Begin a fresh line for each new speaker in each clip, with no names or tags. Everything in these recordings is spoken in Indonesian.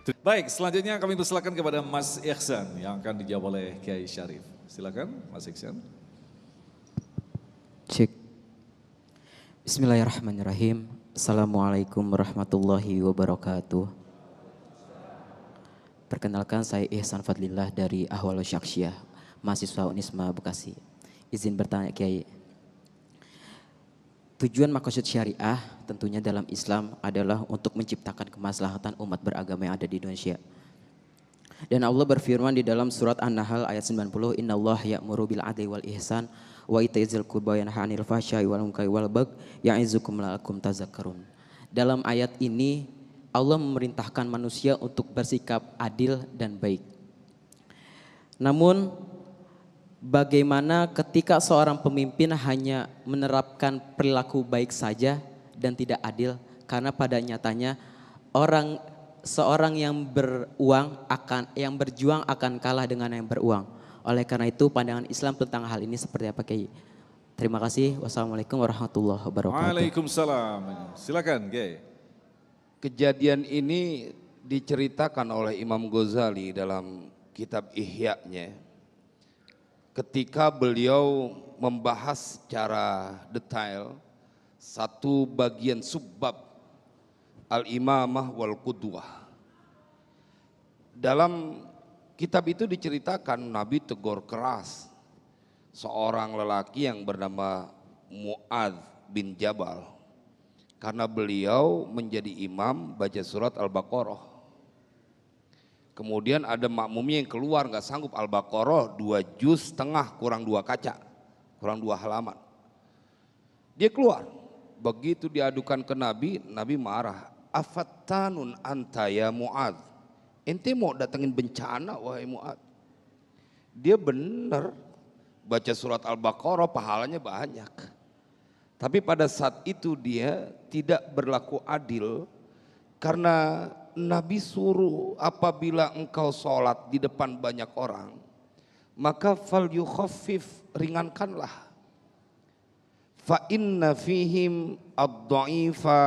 Baik, selanjutnya kami persilakan kepada Mas Ihsan yang akan dijawab oleh Kiai Syarif. Silakan Mas Ihsan.
Cek. Bismillahirrahmanirrahim. Assalamualaikum warahmatullahi wabarakatuh. Perkenalkan saya Ihsan Fadlillah dari Ahwalus Syaksyah, mahasiswa Unisma Bekasi. Izin bertanya Kiai. Tujuan maksud syariah tentunya dalam Islam adalah untuk menciptakan kemaslahatan umat beragama yang ada di Indonesia. Dan Allah berfirman di dalam surat An-Nahl ayat 90, Innallaha ya'muru bil adli wal ihsan wa itaizil qurba wa yanha 'anil fahsya'i wal munkari wal baghi ya'izukum la'allakum tadhakkarun. Dalam ayat ini Allah memerintahkan manusia untuk bersikap adil dan baik. Namun bagaimana ketika seorang pemimpin hanya menerapkan perilaku baik saja dan tidak adil, karena pada nyatanya seorang yang berjuang akan kalah dengan yang beruang. Oleh karena itu pandangan Islam tentang hal ini seperti apa Kiai? Terima kasih. Wassalamualaikum warahmatullahi wabarakatuh.
Waalaikumsalam. Silakan Kiai.
Kejadian ini diceritakan oleh Imam Ghazali dalam kitab Ihya-nya. Ketika beliau membahas secara detail satu bagian subbab al-imamah wal qudwah. Dalam kitab itu diceritakan Nabi tegur keras seorang lelaki yang bernama Mu'adz bin Jabal karena beliau menjadi imam baca surat Al-Baqarah. Kemudian ada makmumnya yang keluar nggak sanggup Al-Baqarah 2 juz setengah kurang 2 kaca, kurang 2 halaman. Dia keluar, begitu diadukan ke Nabi, Nabi marah. Afattanun anta ya Mu'adz, ente mau datengin bencana wahai Mu'adz. Dia benar baca surat Al-Baqarah pahalanya banyak. Tapi pada saat itu dia tidak berlaku adil karena Nabi suruh apabila engkau sholat di depan banyak orang, maka fal yukhaffif, ringankanlah. Fa inna fihim ad-dha'ifa,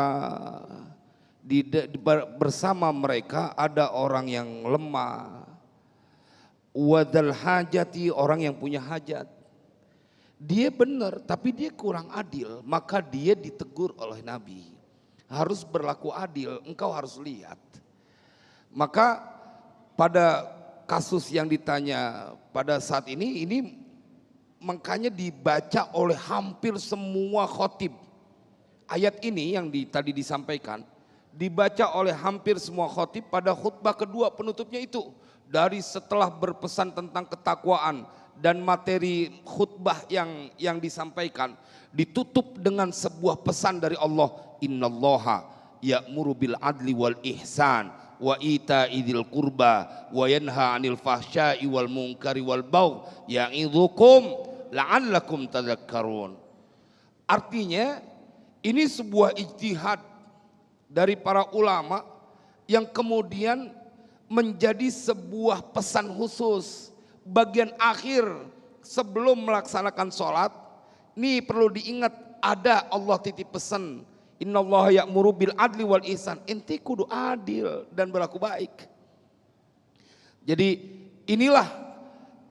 bersama mereka ada orang yang lemah. Wadal hajati, orang yang punya hajat. Dia benar tapi dia kurang adil, maka dia ditegur oleh Nabi. Harus berlaku adil, engkau harus lihat. Maka pada kasus yang ditanya pada saat ini makanya dibaca oleh hampir semua khotib. Ayat ini yang tadi disampaikan dibaca oleh hampir semua khotib pada khutbah kedua penutupnya itu. Dari setelah berpesan tentang ketakwaan dan materi khutbah yang disampaikan ditutup dengan sebuah pesan dari Allah, innallaha ya'muru bil adli wal ihsan wa ita'idil qurba wa yanha 'anil fahsya'i wal munkari wal baghi ya'idzukum la'allakum tadhakkarun. Artinya ini sebuah ijtihad dari para ulama yang kemudian menjadi sebuah pesan khusus. Bagian akhir sebelum melaksanakan sholat, ini perlu diingat ada Allah titip pesan. Innallaha ya'muru bil adli wal ihsan. Ente kudu adil dan berlaku baik. Jadi inilah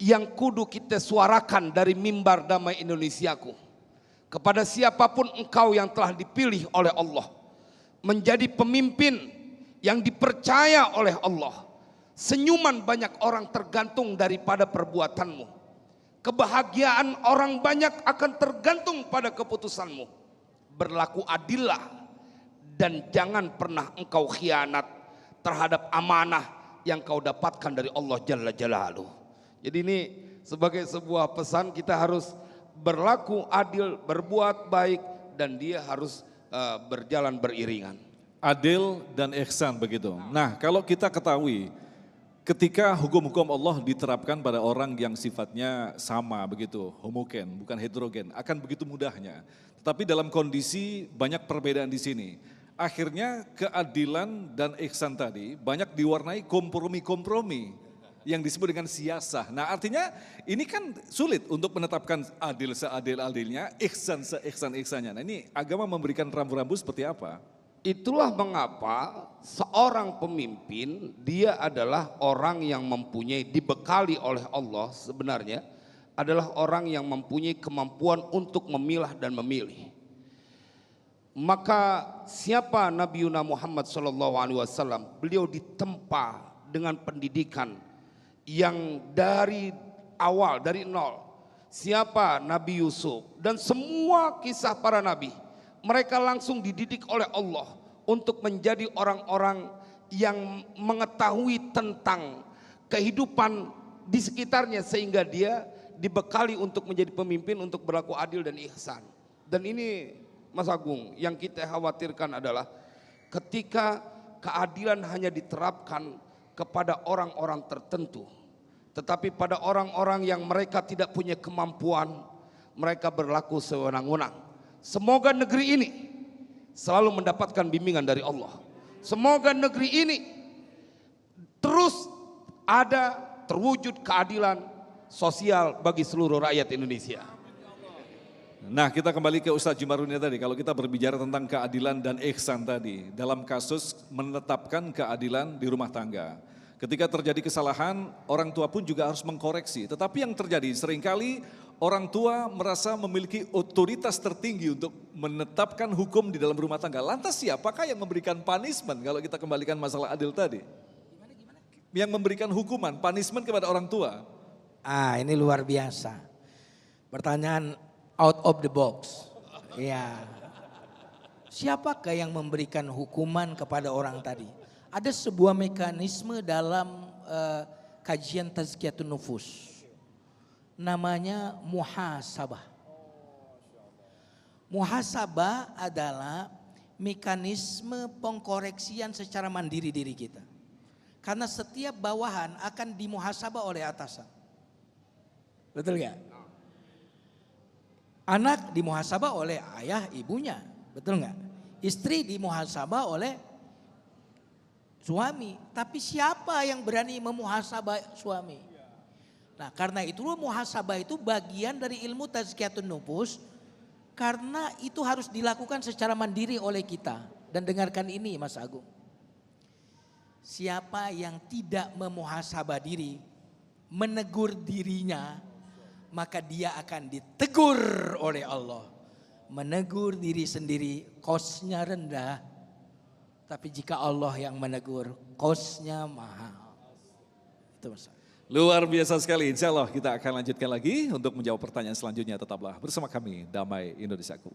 yang kudu kita suarakan dari mimbar Damai Indonesiaku. Kepada siapapun engkau yang telah dipilih oleh Allah menjadi pemimpin yang dipercaya oleh Allah. Senyuman banyak orang tergantung daripada perbuatanmu. Kebahagiaan orang banyak akan tergantung pada keputusanmu. Berlaku adillah dan jangan pernah engkau khianat terhadap amanah yang kau dapatkan dari Allah Jalla Jalaluh. Jadi ini sebagai sebuah pesan, kita harus berlaku adil, berbuat baik, dan dia harus berjalan beriringan.
Adil dan ihsan begitu. Nah, kalau kita ketahui ketika hukum-hukum Allah diterapkan pada orang yang sifatnya sama begitu, homogen, bukan heterogen, akan begitu mudahnya. Tetapi dalam kondisi banyak perbedaan di sini, akhirnya keadilan dan ihsan tadi banyak diwarnai kompromi-kompromi yang disebut dengan siyasah. Nah, artinya ini kan sulit untuk menetapkan adil seadil-adilnya, ihsan se-ihsan-ihsannya. Nah, ini agama memberikan rambu-rambu seperti apa?
Itulah mengapa seorang pemimpin dia adalah orang yang mempunyai, dibekali oleh Allah sebenarnya adalah orang yang mempunyai kemampuan untuk memilah dan memilih. Maka siapa Nabi Muhammad SAW, beliau ditempa dengan pendidikan yang dari awal, dari nol. Siapa Nabi Yusuf dan semua kisah para nabi, mereka langsung dididik oleh Allah untuk menjadi orang-orang yang mengetahui tentang kehidupan di sekitarnya sehingga dia dibekali untuk menjadi pemimpin, untuk berlaku adil dan ihsan. Dan ini Mas Agung, yang kita khawatirkan adalah ketika keadilan hanya diterapkan kepada orang-orang tertentu, tetapi pada orang-orang yang mereka tidak punya kemampuan, mereka berlaku sewenang-wenang. Semoga negeri ini selalu mendapatkan bimbingan dari Allah. Semoga negeri ini terus ada terwujud keadilan sosial bagi seluruh rakyat Indonesia.
Nah, kita kembali ke Ustadz Jumarunia tadi. Kalau kita berbicara tentang keadilan dan ihsan tadi, dalam kasus menetapkan keadilan di rumah tangga. Ketika terjadi kesalahan, orang tua pun juga harus mengkoreksi. Tetapi yang terjadi seringkali orang tua merasa memiliki otoritas tertinggi untuk menetapkan hukum di dalam rumah tangga. Lantas siapakah yang memberikan punishment kalau kita kembalikan masalah adil tadi? Yang memberikan hukuman, punishment kepada orang tua.
Ini luar biasa. Pertanyaan out of the box. Ya. Siapakah yang memberikan hukuman kepada orang tadi? Ada sebuah mekanisme dalam kajian tazkiyatun nufus. Namanya muhasabah. Muhasabah adalah mekanisme pengkoreksian secara mandiri diri kita. Karena setiap bawahan akan dimuhasabah oleh atasan. Betul gak? Anak dimuhasabah oleh ayah ibunya. Betul gak? Istri dimuhasabah oleh suami. Tapi siapa yang berani memuhasabah suami? Nah, karena itulah muhasabah itu bagian dari ilmu tazkiyatun nufus, karena itu harus dilakukan secara mandiri oleh kita. Dan dengarkan ini Mas Agung. Siapa yang tidak memuhasabah diri, menegur dirinya, maka dia akan ditegur oleh Allah. Menegur diri sendiri kosnya rendah, tapi jika Allah yang menegur kosnya mahal. Itu Mas Agung.
Luar biasa sekali, insya Allah kita akan lanjutkan lagi untuk menjawab pertanyaan selanjutnya. Tetaplah bersama kami, Damai Indonesiaku.